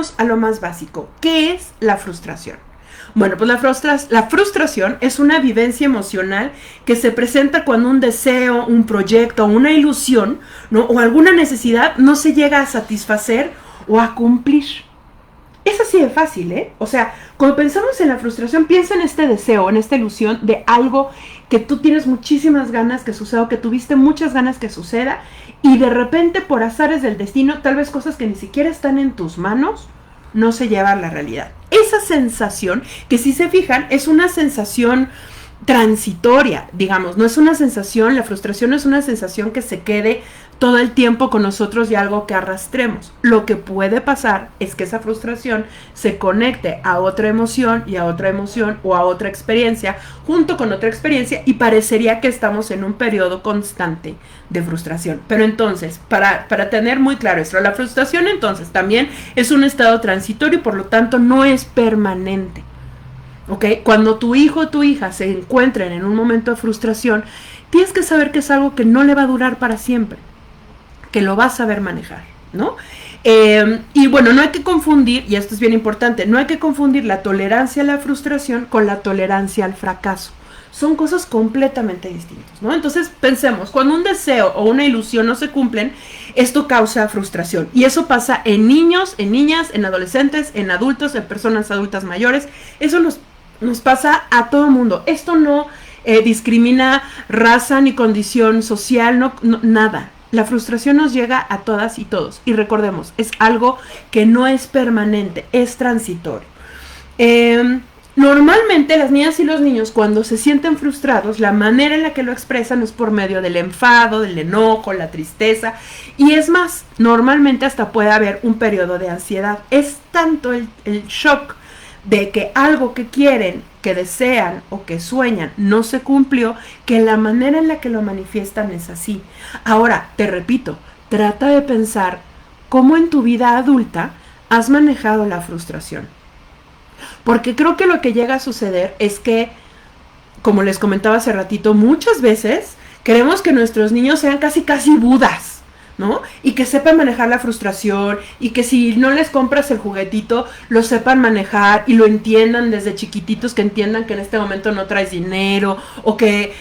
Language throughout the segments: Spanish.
vámonos a lo más básico. ¿Qué es la frustración? Bueno, pues la frustración es una vivencia emocional que se presenta cuando un deseo, un proyecto, una ilusión, ¿no? O alguna necesidad no se llega a satisfacer o a cumplir. Es así de fácil, ¿eh? O sea, cuando pensamos en la frustración, piensa en este deseo, en esta ilusión de algo que tú tienes muchísimas ganas que suceda o que tuviste muchas ganas que suceda y de repente por azares del destino, tal vez cosas que ni siquiera están en tus manos, no se llevan a la realidad. Esa sensación, que si se fijan, es una sensación transitoria, digamos, no es una sensación, la frustración no es una sensación que se quede todo el tiempo con nosotros y algo que arrastremos. Lo que puede pasar es que esa frustración se conecte a otra emoción y a otra emoción o a otra experiencia junto con otra experiencia y parecería que estamos en un periodo constante de frustración. Pero entonces, para tener muy claro esto, la frustración entonces también es un estado transitorio y por lo tanto no es permanente. ¿Ok? Cuando tu hijo o tu hija se encuentren en un momento de frustración, tienes que saber que es algo que no le va a durar para siempre, que lo vas a saber manejar, ¿no? Y bueno, no hay que confundir, y esto es bien importante, no hay que confundir la tolerancia a la frustración con la tolerancia al fracaso. Son cosas completamente distintas, ¿no? Entonces pensemos, cuando un deseo o una ilusión no se cumplen, esto causa frustración. Y eso pasa en niños, en niñas, en adolescentes, en adultos, en personas adultas mayores. Eso nos pasa a todo el mundo. Esto no discrimina raza ni condición social, nada. La frustración nos llega a todas y todos. Y recordemos, es algo que no es permanente, es transitorio. Normalmente las niñas y los niños cuando se sienten frustrados, la manera en la que lo expresan es por medio del enfado, del enojo, la tristeza. Y es más, normalmente hasta puede haber un periodo de ansiedad. Es tanto el shock de que algo que quieren, que desean o que sueñan no se cumplió, que la manera en la que lo manifiestan es así. Ahora, te repito, trata de pensar cómo en tu vida adulta has manejado la frustración. Porque creo que lo que llega a suceder es que, como les comentaba hace ratito, muchas veces queremos que nuestros niños sean casi budas, ¿no? Y que sepan manejar la frustración y que si no les compras el juguetito, lo sepan manejar y lo entiendan desde chiquititos, que entiendan que en este momento no traes dinero o que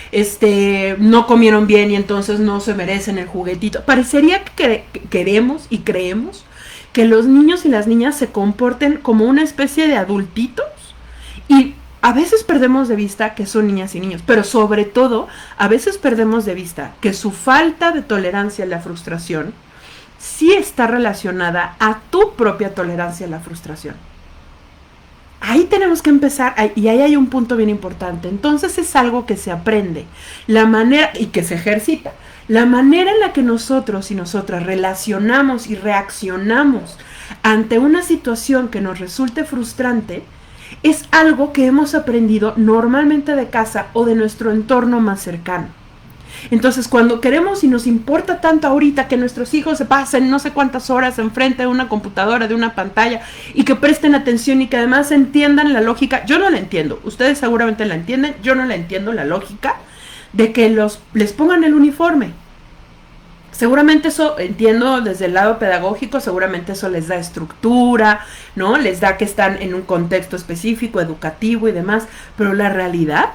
no comieron bien y entonces no se merecen el juguetito. Parecería que queremos y creemos que los niños y las niñas se comporten como una especie de adultitos y a veces perdemos de vista que son niñas y niños, pero sobre todo a veces perdemos de vista que su falta de tolerancia a la frustración sí está relacionada a tu propia tolerancia a la frustración. Ahí tenemos que empezar, y ahí hay un punto bien importante. Entonces es algo que se aprende, la manera, y que se ejercita. La manera en la que nosotros y nosotras relacionamos y reaccionamos ante una situación que nos resulte frustrante es algo que hemos aprendido normalmente de casa o de nuestro entorno más cercano. Entonces, cuando queremos y nos importa tanto ahorita que nuestros hijos se pasen no sé cuántas horas enfrente de una computadora, de una pantalla, y que presten atención y que además entiendan la lógica, yo no la entiendo, ustedes seguramente la entienden, yo no la entiendo, la lógica de que les pongan el uniforme. Seguramente eso, entiendo desde el lado pedagógico, seguramente eso les da estructura, ¿no? Les da que están en un contexto específico, educativo y demás, pero la realidad...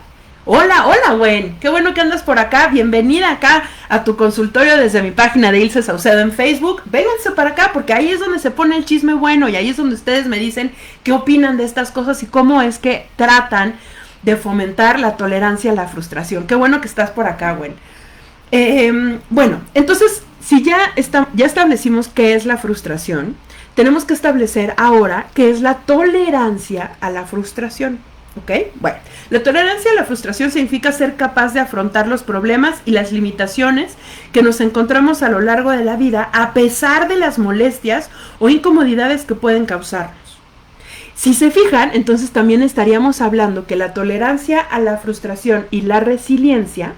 Hola, Gwen, qué bueno que andas por acá, bienvenida acá a tu consultorio desde mi página de Ilse Saucedo en Facebook. Vénganse para acá porque ahí es donde se pone el chisme bueno y ahí es donde ustedes me dicen qué opinan de estas cosas y cómo es que tratan de fomentar la tolerancia a la frustración. Qué bueno que estás por acá, Gwen. Bueno, entonces, si ya establecimos qué es la frustración, tenemos que establecer ahora qué es la tolerancia a la frustración. ¿Ok? Bueno, la tolerancia a la frustración significa ser capaz de afrontar los problemas y las limitaciones que nos encontramos a lo largo de la vida a pesar de las molestias o incomodidades que pueden causarnos. Si se fijan, entonces también estaríamos hablando que la tolerancia a la frustración y la resiliencia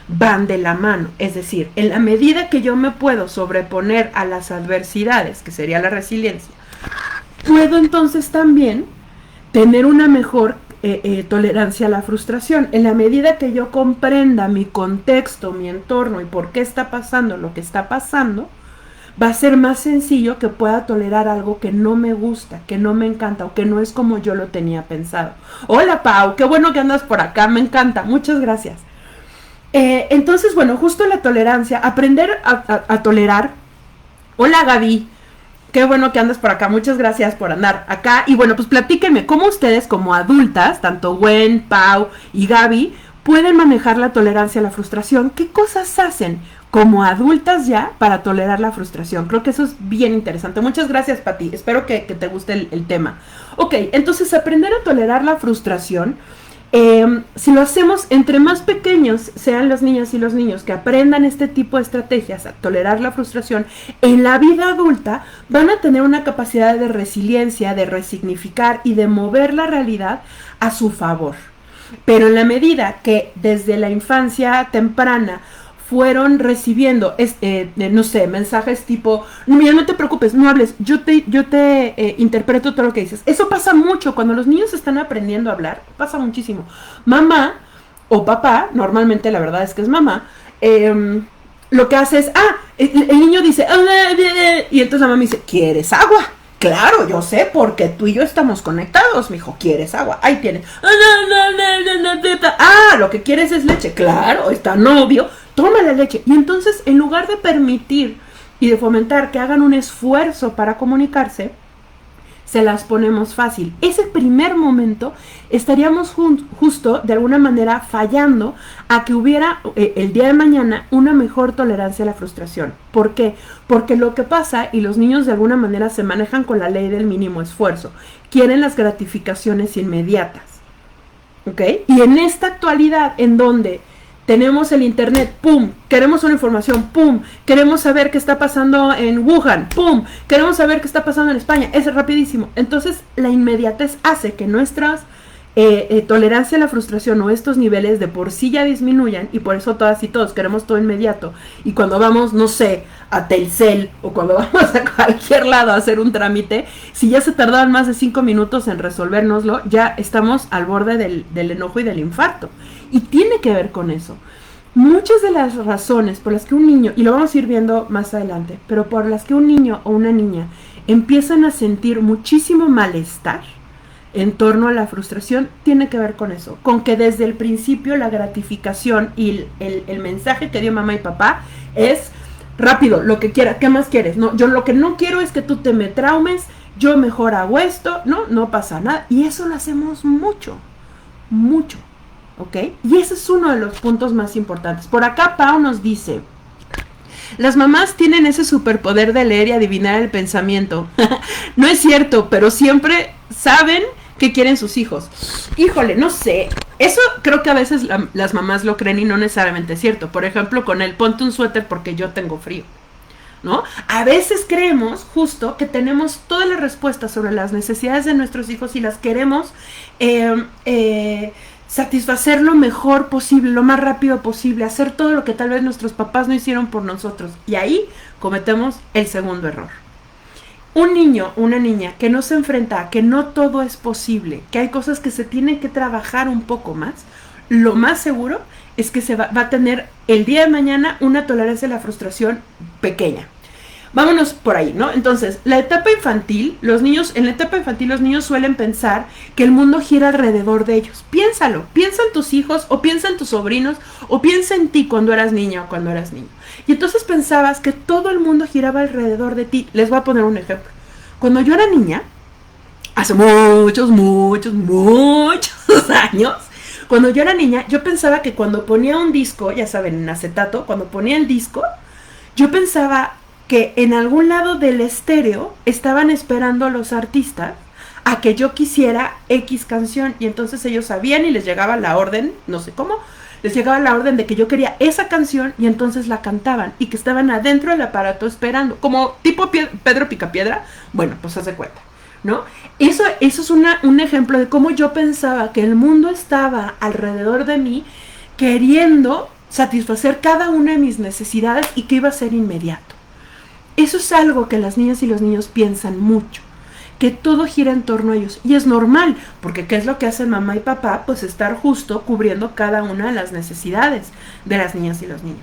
van de la mano, es decir, en la medida que yo me puedo sobreponer a las adversidades, que sería la resiliencia, puedo entonces también tener una mejor tolerancia a la frustración. En la medida que yo comprenda mi contexto, mi entorno y por qué está pasando lo que está pasando, va a ser más sencillo que pueda tolerar algo que no me gusta, que no me encanta o que no es como yo lo tenía pensado. Hola Pau, qué bueno que andas por acá, me encanta, muchas gracias. Entonces, bueno, justo la tolerancia, aprender a tolerar. Hola Gaby, qué bueno que andas por acá, muchas gracias por andar acá. Y bueno, pues platíquenme, ¿cómo ustedes como adultas, tanto Gwen, Pau y Gaby, pueden manejar la tolerancia a la frustración? ¿Qué cosas hacen como adultas ya para tolerar la frustración? Creo que eso es bien interesante. Muchas gracias, Pati. Espero que te guste el tema. Ok, entonces aprender a tolerar la frustración. Si lo hacemos entre más pequeños sean las niñas y los niños que aprendan este tipo de estrategias a tolerar la frustración, en la vida adulta van a tener una capacidad de resiliencia, de resignificar y de mover la realidad a su favor. Pero en la medida que desde la infancia temprana fueron recibiendo, no sé, mensajes tipo, mira, no te preocupes, no hables, yo te interpreto todo lo que dices. Eso pasa mucho cuando los niños están aprendiendo a hablar, pasa muchísimo. Mamá o papá, normalmente la verdad es que es mamá, lo que hace es, el niño dice, y entonces la mamá dice, ¿quieres agua? Claro, yo sé, porque tú y yo estamos conectados, mijo. ¿Quieres agua? Ahí tienes. Lo que quieres es leche. Claro, está novio. Toma la leche. Y entonces, en lugar de permitir y de fomentar que hagan un esfuerzo para comunicarse, se las ponemos fácil. Ese primer momento estaríamos justo de alguna manera fallando a que hubiera el día de mañana una mejor tolerancia a la frustración. ¿Por qué? Porque lo que pasa, y los niños de alguna manera se manejan con la ley del mínimo esfuerzo, quieren las gratificaciones inmediatas. ¿Ok? Y en esta actualidad en donde tenemos el internet, pum, queremos una información, pum, queremos saber qué está pasando en Wuhan, pum, queremos saber qué está pasando en España, es rapidísimo. Entonces la inmediatez hace que nuestras tolerancia a la frustración o estos niveles de por sí ya disminuyan, y por eso todas y todos queremos todo inmediato. Y cuando vamos, no sé, a Telcel o cuando vamos a cualquier lado a hacer un trámite, si ya se tardaban más de 5 minutos en resolvérnoslo, ya estamos al borde del enojo y del infarto. Y tiene que ver con eso. Muchas de las razones por las que un niño, y lo vamos a ir viendo más adelante, pero por las que un niño o una niña empiezan a sentir muchísimo malestar en torno a la frustración, tiene que ver con eso, con que desde el principio la gratificación y el mensaje que dio mamá y papá es rápido, lo que quieras, ¿qué más quieres? No, yo lo que no quiero es que tú te me traumes, yo mejor hago esto, no pasa nada, y eso lo hacemos mucho, ¿ok? Y ese es uno de los puntos más importantes. Por acá Pau nos dice, las mamás tienen ese superpoder de leer y adivinar el pensamiento. No es cierto, pero siempre saben qué quieren sus hijos. Híjole, no sé. Eso creo que a veces las mamás lo creen y no necesariamente es cierto. Por ejemplo, con el ponte un suéter porque yo tengo frío, ¿no? A veces creemos justo que tenemos todas las respuestas sobre las necesidades de nuestros hijos y las queremos satisfacer lo mejor posible, lo más rápido posible, hacer todo lo que tal vez nuestros papás no hicieron por nosotros. Y ahí cometemos el segundo error. Un niño, una niña que no se enfrenta a que no todo es posible, que hay cosas que se tienen que trabajar un poco más, lo más seguro es que va a tener el día de mañana una tolerancia a la frustración pequeña. Vámonos por ahí, ¿no? Entonces, la etapa infantil, en la etapa infantil los niños suelen pensar que el mundo gira alrededor de ellos. Piénsalo, piensa en tus hijos, o piensa en tus sobrinos, o piensa en ti cuando eras niña o cuando eras niño. Y entonces pensabas que todo el mundo giraba alrededor de ti. Les voy a poner un ejemplo. Cuando yo era niña, hace muchos años, cuando yo era niña, yo pensaba que cuando ponía un disco, ya saben, en acetato, cuando ponía el disco, yo pensaba que en algún lado del estéreo estaban esperando a los artistas a que yo quisiera X canción, y entonces ellos sabían y les llegaba la orden, no sé cómo, les llegaba la orden de que yo quería esa canción y entonces la cantaban y que estaban adentro del aparato esperando, como tipo Pedro Picapiedra. Bueno, pues haz de cuenta, ¿no? Eso es un ejemplo de cómo yo pensaba que el mundo estaba alrededor de mí queriendo satisfacer cada una de mis necesidades y que iba a ser inmediato. Eso es algo que las niñas y los niños piensan mucho, que todo gira en torno a ellos. Y es normal, porque ¿qué es lo que hacen mamá y papá? Pues estar justo cubriendo cada una de las necesidades de las niñas y los niños.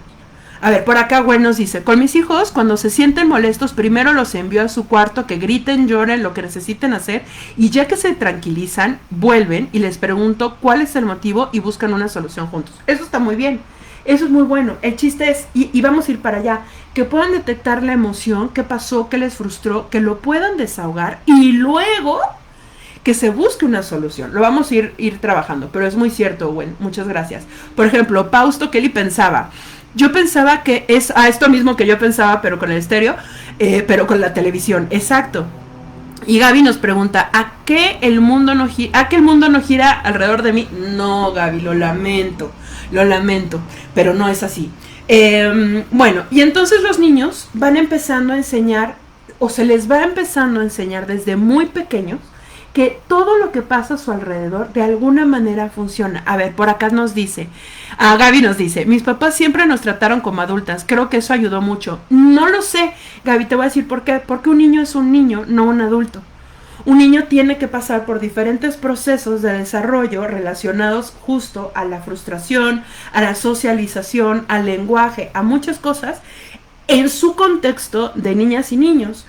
A ver, por acá Gwen nos dice, con mis hijos, cuando se sienten molestos, primero los envío a su cuarto, que griten, lloren, lo que necesiten hacer, y ya que se tranquilizan, vuelven y les pregunto cuál es el motivo y buscan una solución juntos. Eso está muy bien, eso es muy bueno. El chiste es, y vamos a ir para allá, que puedan detectar la emoción, qué pasó, qué les frustró, que lo puedan desahogar y luego que se busque una solución. Lo vamos a ir trabajando, pero es muy cierto, Gwen, muchas gracias. Por ejemplo, Pausto Kelly pensaba, yo pensaba que es esto mismo que yo pensaba, pero con el estéreo, pero con la televisión. Exacto. Y Gaby nos pregunta, ¿a qué el mundo no gira alrededor de mí? No, Gaby, lo lamento, pero no es así. Bueno, y entonces los niños van empezando a enseñar, o se les va empezando a enseñar desde muy pequeños, que todo lo que pasa a su alrededor de alguna manera funciona. A ver, por acá nos dice, Gaby nos dice, mis papás siempre nos trataron como adultas, creo que eso ayudó mucho. No lo sé, Gaby, te voy a decir por qué. Porque un niño es un niño, no un adulto. Un niño tiene que pasar por diferentes procesos de desarrollo relacionados justo a la frustración, a la socialización, al lenguaje, a muchas cosas en su contexto de niñas y niños.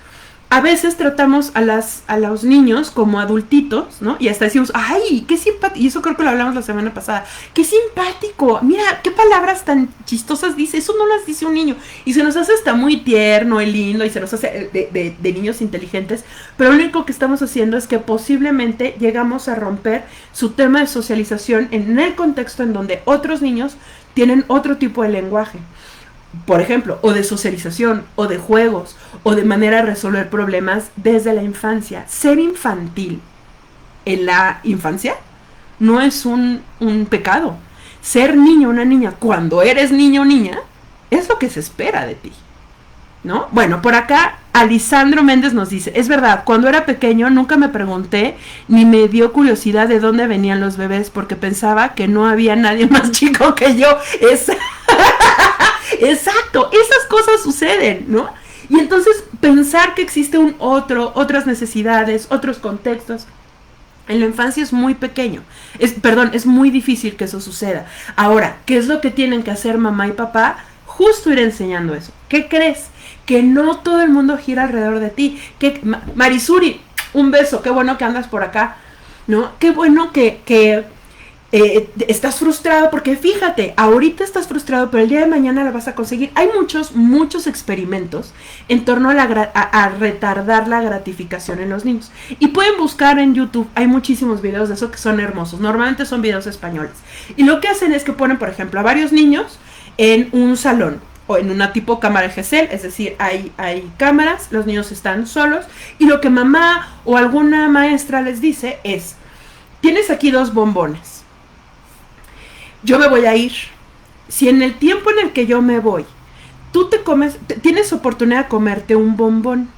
A veces tratamos a los niños como adultitos, ¿no? Y hasta decimos, ¡ay, qué simpático! Y eso creo que lo hablamos la semana pasada. ¡Qué simpático! Mira, qué palabras tan chistosas dice. Eso no las dice un niño. Y se nos hace hasta muy tierno y lindo y se nos hace de niños inteligentes. Pero lo único que estamos haciendo es que posiblemente llegamos a romper su tema de socialización en el contexto en donde otros niños tienen otro tipo de lenguaje. Por ejemplo, o de socialización, o de juegos, o de manera de resolver problemas desde la infancia. Ser infantil en la infancia no es un pecado. Ser niño o una niña cuando eres niño o niña es lo que se espera de ti, ¿no? Bueno, por acá Alisandro Méndez nos dice, es verdad, cuando era pequeño nunca me pregunté ni me dio curiosidad de dónde venían los bebés porque pensaba que no había nadie más chico que yo. Exacto, esas cosas suceden, ¿no? Y entonces pensar que existe otras necesidades, otros contextos, en la infancia es muy pequeño. Es muy difícil que eso suceda. Ahora, ¿qué es lo que tienen que hacer mamá y papá? Justo ir enseñando eso. ¿Qué crees? Que no todo el mundo gira alrededor de ti. Marisuri, un beso, qué bueno que andas por acá, ¿no? Qué bueno que estás frustrado porque fíjate, ahorita estás frustrado, pero el día de mañana la vas a conseguir. Hay muchos experimentos en torno a retardar la gratificación en los niños. Y pueden buscar en YouTube, hay muchísimos videos de eso que son hermosos. Normalmente son videos españoles. Y lo que hacen es que ponen, por ejemplo, a varios niños en un salón o en una tipo cámara de Gesell, es decir, hay cámaras, los niños están solos y lo que mamá o alguna maestra les dice es, tienes aquí 2 bombones. Yo me voy a ir. Si en el tiempo en el que yo me voy, tú tienes oportunidad de comerte un bombón.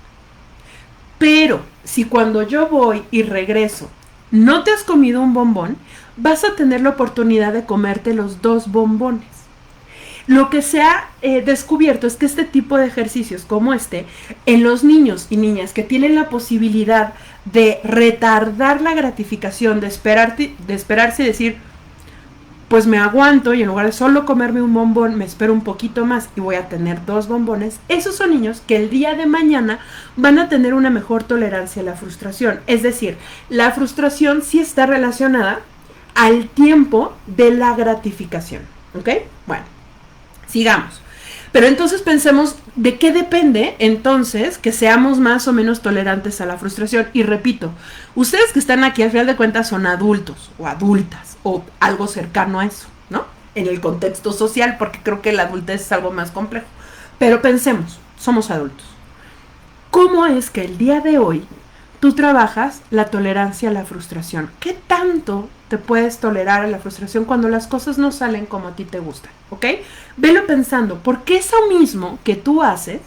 Pero si cuando yo voy y regreso, no te has comido un bombón, vas a tener la oportunidad de comerte los 2 bombones. Lo que se ha descubierto es que este tipo de ejercicios como en los niños y niñas que tienen la posibilidad de retardar la gratificación, de esperarse y decir, pues me aguanto y en lugar de solo comerme un bombón, me espero un poquito más y voy a tener 2 bombones. Esos son niños que el día de mañana van a tener una mejor tolerancia a la frustración. Es decir, la frustración sí está relacionada al tiempo de la gratificación. ¿Ok? Bueno, sigamos. Pero entonces pensemos de qué depende entonces que seamos más o menos tolerantes a la frustración. Y repito, ustedes que están aquí al final de cuentas son adultos o adultas o algo cercano a eso, ¿no? En el contexto social, porque creo que la adultez es algo más complejo. Pero pensemos, somos adultos. ¿Cómo es que el día de hoy tú trabajas la tolerancia a la frustración? ¿Qué tanto te puedes tolerar a la frustración cuando las cosas no salen como a ti te gustan? ¿Ok? Velo pensando, porque eso mismo que tú haces,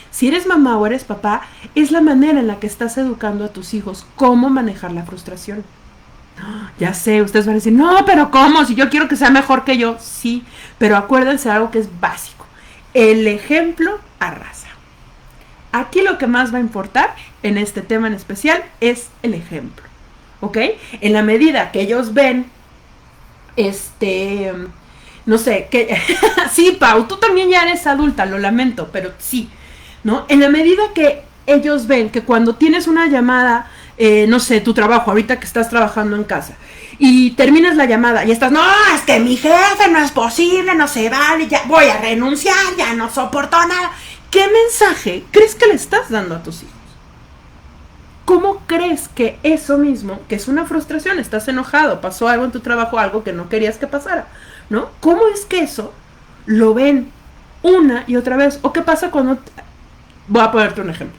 si eres mamá o eres papá, es la manera en la que estás educando a tus hijos cómo manejar la frustración. Ya sé, ustedes van a decir, no, pero ¿cómo? Si yo quiero que sea mejor que yo. Sí, pero acuérdense de algo que es básico. El ejemplo arrasa. Aquí lo que más va a importar en este tema en especial es el ejemplo. ¿Ok? En la medida que ellos ven, no sé, que sí, Pau, tú también ya eres adulta, lo lamento, pero sí, ¿no? En la medida que ellos ven que cuando tienes una llamada, no sé, tu trabajo, ahorita que estás trabajando en casa, y terminas la llamada y estás, no, es que mi jefe no es posible, no se vale, ya voy a renunciar, ya no soporto nada. ¿Qué mensaje crees que le estás dando a tus hijos? ¿Cómo crees que eso mismo, que es una frustración, estás enojado, pasó algo en tu trabajo, algo que no querías que pasara, ¿no? ¿Cómo es que eso lo ven una y otra vez? ¿O qué pasa cuando... Voy a ponerte un ejemplo.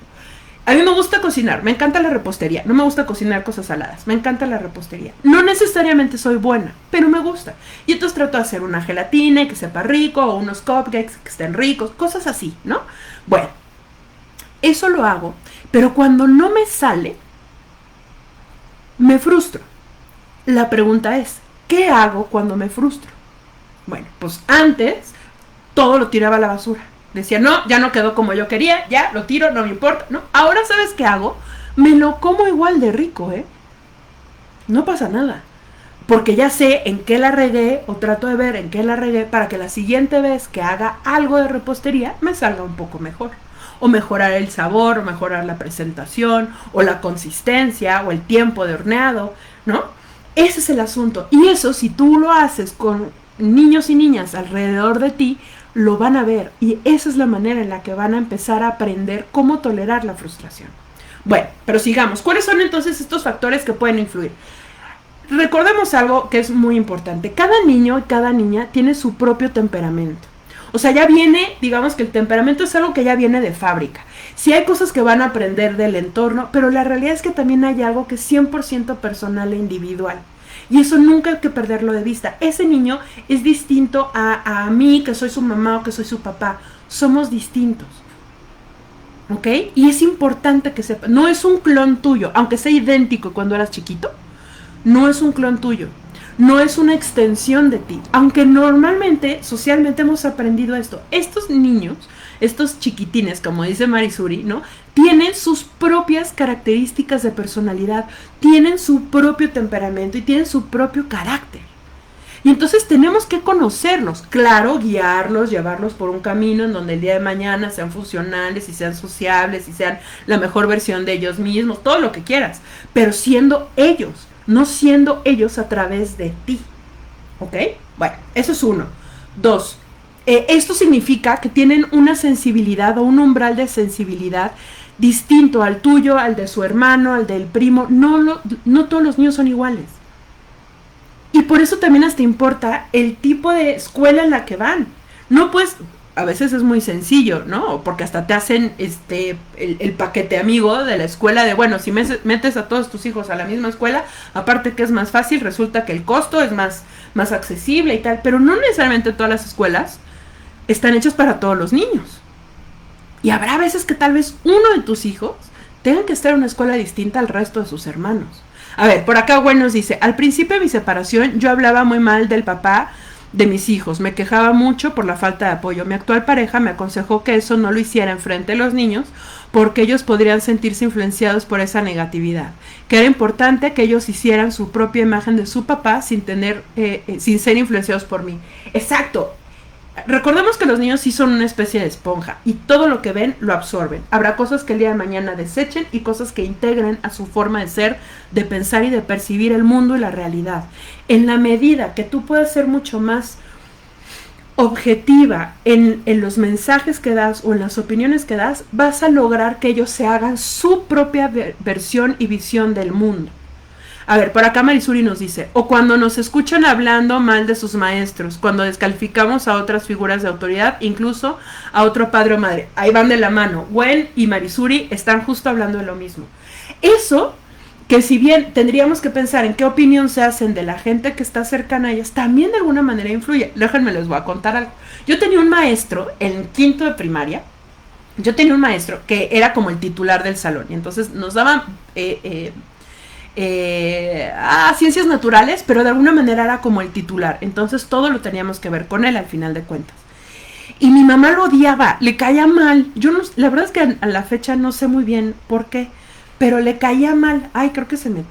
A mí me gusta cocinar, me encanta la repostería, no me gusta cocinar cosas saladas, me encanta la repostería. No necesariamente soy buena, pero me gusta. Y entonces trato de hacer una gelatina que sepa rico, o unos cupcakes que estén ricos, cosas así, ¿no? Bueno, eso lo hago, pero cuando no me sale, me frustro. La pregunta es, ¿qué hago cuando me frustro? Bueno, pues antes todo lo tiraba a la basura. Decía, no, ya no quedó como yo quería, ya lo tiro, no me importa, ¿no? Ahora, ¿sabes qué hago? Me lo como igual de rico, ¿eh? No pasa nada. Porque ya sé en qué la regué, o trato de ver en qué la regué, para que la siguiente vez que haga algo de repostería, me salga un poco mejor. O mejorar el sabor, o mejorar la presentación, o la consistencia, o el tiempo de horneado, ¿no? Ese es el asunto. Y eso, si tú lo haces con niños y niñas alrededor de ti, lo van a ver, y esa es la manera en la que van a empezar a aprender cómo tolerar la frustración. Bueno, pero sigamos. ¿Cuáles son entonces estos factores que pueden influir? Recordemos algo que es muy importante. Cada niño y cada niña tiene su propio temperamento. O sea, ya viene, digamos que el temperamento es algo que ya viene de fábrica. Sí hay cosas que van a aprender del entorno, pero la realidad es que también hay algo que es 100% personal e individual. Y eso nunca hay que perderlo de vista. Ese niño es distinto a mí, que soy su mamá o que soy su papá. Somos distintos. ¿Ok? Y es importante que sepa. No es un clon tuyo, aunque sea idéntico cuando eras chiquito. No es un clon tuyo. No es una extensión de ti. Aunque normalmente, socialmente hemos aprendido esto. Estos niños, estos chiquitines, como dice Marisuri, ¿no? Tienen sus propias características de personalidad, tienen su propio temperamento y tienen su propio carácter. Y entonces tenemos que conocerlos, claro, guiarlos, llevarlos por un camino en donde el día de mañana sean funcionales y sean sociables y sean la mejor versión de ellos mismos, todo lo que quieras, pero siendo ellos, no siendo ellos a través de ti. ¿Ok? Bueno, eso es uno. Dos, esto significa que tienen una sensibilidad o un umbral de sensibilidad distinto al tuyo, al de su hermano, al del primo. No todos los niños son iguales. Y por eso también hasta importa el tipo de escuela en la que van. No puedes, a veces es muy sencillo, ¿no? Porque hasta te hacen el paquete amigo de la escuela de, bueno, si metes a todos tus hijos a la misma escuela, aparte que es más fácil, resulta que el costo es más accesible y tal. Pero no necesariamente todas las escuelas están hechas para todos los niños. Y habrá veces que tal vez uno de tus hijos tenga que estar en una escuela distinta al resto de sus hermanos. A ver, por acá Gwen nos dice, al principio de mi separación yo hablaba muy mal del papá de mis hijos, me quejaba mucho por la falta de apoyo. Mi actual pareja me aconsejó que eso no lo hiciera enfrente de los niños porque ellos podrían sentirse influenciados por esa negatividad, que era importante que ellos hicieran su propia imagen de su papá sin ser influenciados por mí. Exacto. Recordemos que los niños sí son una especie de esponja y todo lo que ven lo absorben. Habrá cosas que el día de mañana desechen y cosas que integren a su forma de ser, de pensar y de percibir el mundo y la realidad. En la medida que tú puedas ser mucho más objetiva en los mensajes que das o en las opiniones que das, vas a lograr que ellos se hagan su propia versión y visión del mundo. A ver, por acá Marisuri nos dice, o cuando nos escuchan hablando mal de sus maestros, cuando descalificamos a otras figuras de autoridad, incluso a otro padre o madre. Ahí van de la mano. Gwen y Marisuri están justo hablando de lo mismo. Eso, que si bien tendríamos que pensar en qué opinión se hacen de la gente que está cercana a ellas, también de alguna manera influye. Déjenme les voy a contar algo. Yo tenía un maestro en quinto de primaria, que era como el titular del salón, y entonces nos daban... ciencias naturales, pero de alguna manera era como el titular, entonces todo lo teníamos que ver con él al final de cuentas. Y mi mamá lo odiaba, le caía mal. Yo no, la verdad es que a la fecha no sé muy bien por qué, pero le caía mal. Ay, creo que se me